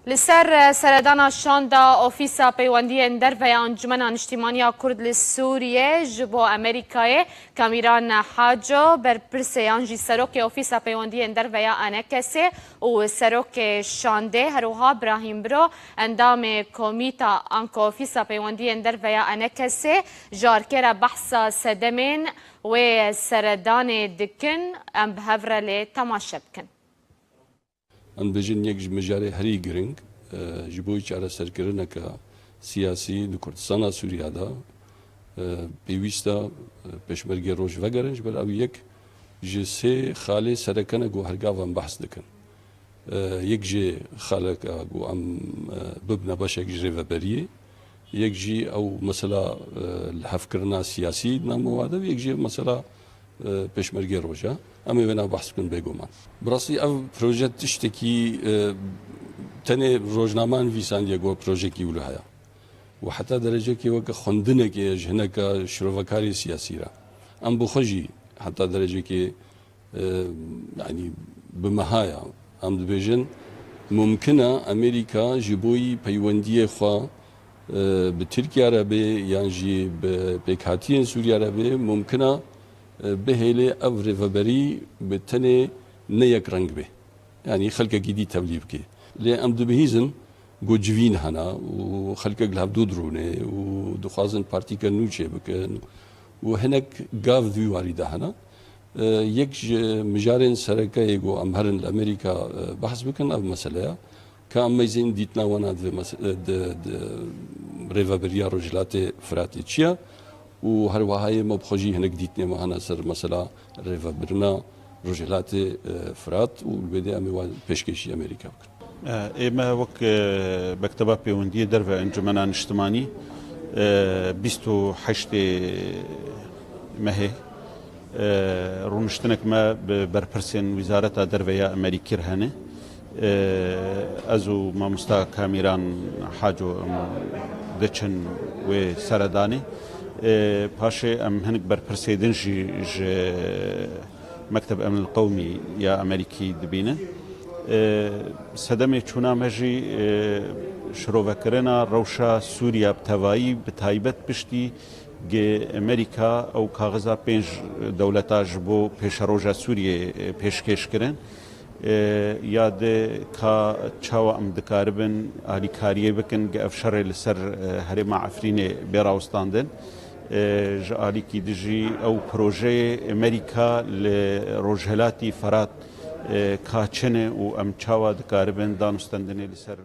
لسر سردانا شاندا اوفیسا پیوندی درفه انجمن اجتماعی کرد لسوریه جبو امریکای کامیران حاجو بر پرسیان جی سروک اوفیسا پیوندی درفه انکسه و سروک شانده هروها ابراهیم برو اندام کمیتا انکو اوفیسا پیوندی درفه انکسه جارکر بحث سدمین و سردان دکن ام بهفره لی تماشا بکن. ام بجن یک مجاری هری گرنگ جبوی چاره سرکرنه که سیاسی در کردستان سوریه دا پیوسته پشمرگی روش وگرنج بر او یک جسه خاله سرکنه گو هرگاهم بحث دکن یک جه خاله گو ام ببنا باشه یک جه وبریه یک جه او مثلا الحفکرنا سیاسی نمواده و یک جه مثلا پشمرگی روشه اما بنا بحث کن بگومان براستی او پروژه تشتکی تنه روزنامه ویسان یکو پروژه کی ولها و حتی درجه کی وقت خندنه کی جهنه کا شروعکاری سیاسی را ام بخوجی حتی درجه کی يعني بمهايا ام دبيجن ممكنه امريكا جيبوي بيونديه خوا بتركيا عربي يعني جي بكاتين سوريا عربي ممكنه بهيلي او ريفبري بتني نيك رنگ به يعني خلق جديد تبليب كي لي ام دبهيزن جوجوين هنا وخلق قلب دودرونه ودخازن بارتي كنوچه بكن وهناك قاف ذي وارده هنا یک مجارن سرکه یکو امهرن امریکا بحث بکن او مسئله که امیزین دیتنا وانا د ریوابریا رجلات فراتی چیا و هر وهای مبخوجی هنگ دیتنی مهانا سر مسئله ریوابرنا رجلات فرات و البته امی پیشکشی امریکا بکن. اما وک مكتبه پیوندی در و انجمنان اجتماعی 28 مهه رونشتنك ما برپرسين وزارة درفيا أمريكير هنه أزو ما مستا كاميران حاجو دچن و سرداني باشي أم هنك برپرسيدن ج مكتب أمن القومي يا أمريكي دبينه سدمي چونا مجي شروع روشا سوريا بتوائي بتايبت بشتي امریکا او کاغذا پنج دولتا جبو پیش روژا سوریه پیشکش کرن یاد کا چاو ام دکاربن علی کاریه بکن که افشار لسر هرما عفرین بیراوستاندن جالی کی دجی او پروژه امریکا لروجهلاتی فرات کاچنه و ام چاو دکاربن دانستندنه لسر